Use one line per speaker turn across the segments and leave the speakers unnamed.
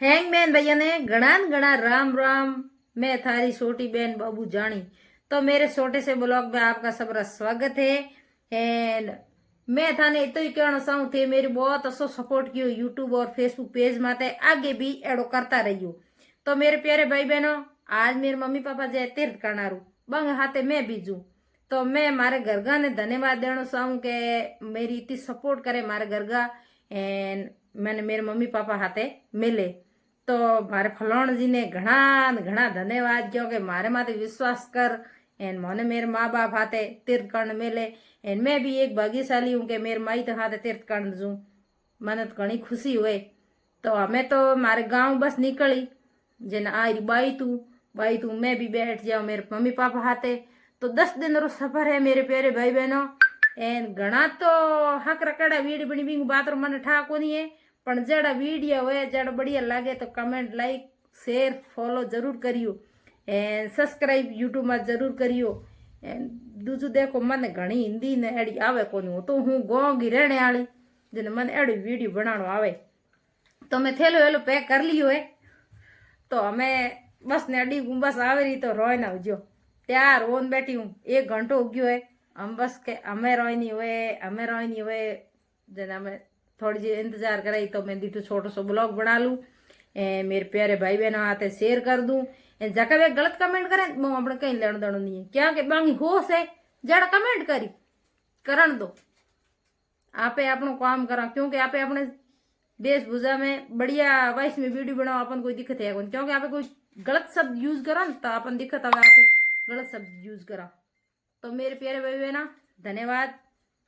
Hang Ben भैया ने घना राम राम। मैं थारी छोटी बहन बाबू जानी। तो मेरे छोटे से ब्लॉग में आपका सबका स्वागत है। एंड मैं थाने इतो ही कहना चाहूँ थे, मेरी बहुत अच्छो सपोर्ट कियो यूट्यूब और फेसबुक पेज माते, आगे भी एडो करता रहियो। तो मेरे प्यारे भाई बहनों, आज मेरे मम्मी पापा जय तीर्थ करना बंग हाथे मैं भी जू। तो मैं मारे घरगा ने धन्यवाद देना चाहूँ के मेरी इतनी सपोर्ट करे मारे घरगा। एंड मैंने मेरे मम्मी पापा हाथे मिले तो मारे फलोण जी ने घना धन्यवाद क्योंकि मारे माथे विश्वास कर एन मोने मेरे माँ बाप हाथे तीर्थ कर्ण मिले। एन मैं भी एक भाग्यशाली हूँ कि मेरे माई तो हाथे तीर्थ कर्ण जू। મને તો ઘણી ખુશી હોય। તો અમે તો મારે ગાँव बस निकली जेने आ रही बाई तू मैं भी बैठ जाऊँ मेरे मम्मी पापा हाथे। तो 10 दिन रो सफर है मेरे प्यारे भाई बहनों। एन घना तो हक रकड़ा वीडियो बनी बिंग बात मन ठा कोनी है, पण जड़ा वीडियो है जड़ा बढ़िया लगे तो कमेंट लाइक शेर फॉलो जरूर करियो एंड सब्सक्राइब यूट्यूब में जरूर करियो। एंड दूसरू देखो मन घनी हिंदी ने एडी आवे कोनी, हूँ तो हूँ गाँव की रहने वाली जेने मन एडी वीडियो बनानो आवे। तो मैं थेलो वेलो पैक कर लियो है। तो हमें बस ने अड़ी बस आवे रही तो रोय ना जो त्यार होन बैठी हूँ। 1 घंटो हो गयो है। हम बस के हमें रोय नहीं हुए जेने हमें थोड़ी जी इंतजार कराई। तो मैं दीटू छोटो सो ब्लॉग बना लूँ मेरे प्यारे भाई बहनों हाथे शेयर कर दूँ। जका वे गलत कमेंट करे वो अपने कहीं लेन देनो नहीं है, क्या के बांगी होश है जड़ा कमेंट करी करण दो। आपे अपनो काम करा क्योंकि आपे अपने वेशभूषा में बढ़िया वॉइस में वीडियो बनाओ अपन कोई दिक्कत है क्योंकि आपे कोई गलत शब्द यूज करो न तो अपन दिक्कत आवे आपे गलत शब्द यूज करा। तो मेरे प्यारे भाई बहनों धन्यवाद।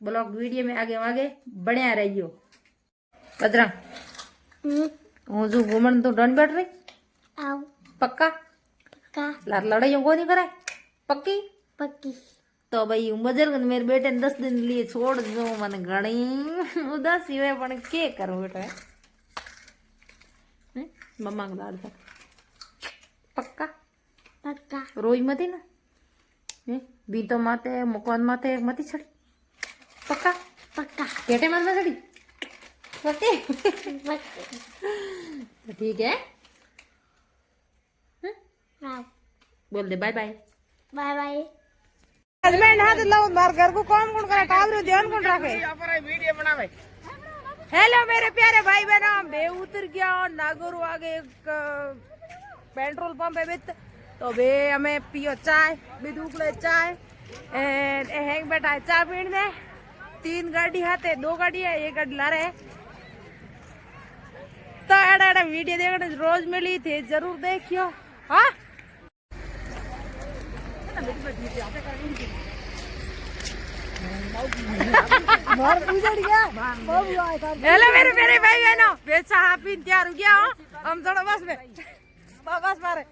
ब्लॉग वीडियो में आगे बढ़िया रहियो। बदरा हूँ जो घूमन तो डन बैठ रही
आओ
पक्का लड़ाइयों को नहीं करे पक्की
पक्की।
तो भाई बजर मेरे बेटे ने 10 दिन लिए छोड़ दो मन घनी उदासी हुए पण के करो बेटा मम्मा का दाल था पक्का
पक्का
रोई मती ना बी तो माते मुकवान माते मती छड़ी पक्का
पक्का
केटे मन में छड़ी पक्की
पक्का।
ठीक है
आओ
बोल दे bye bye
bye bye.
Husband हाथ लाओ मार घर को कौन कौन करे टावरो ध्यान कौन रखे वीडियो बनावे। हेलो मेरे प्यारे भाई बहनों, बे उतर गया नागौर आगे एक पेट्रोल पंप है बित। तो बे हमें पियो चाय बे दूसरे चाय एंड हैंग बैठा है चाय पीने में। 3 गाड़ी हाथे 2 गाड़ी है 1 गाड़ी ला रहे। तो एड़ा वीडियो देखने रोज मिली थी जरूर देखियो। हाँ हेलो मेरे मेरे भाई बहनों, बेचा हापी तैयार हो गया। हम थोड़ा बस में बस मारे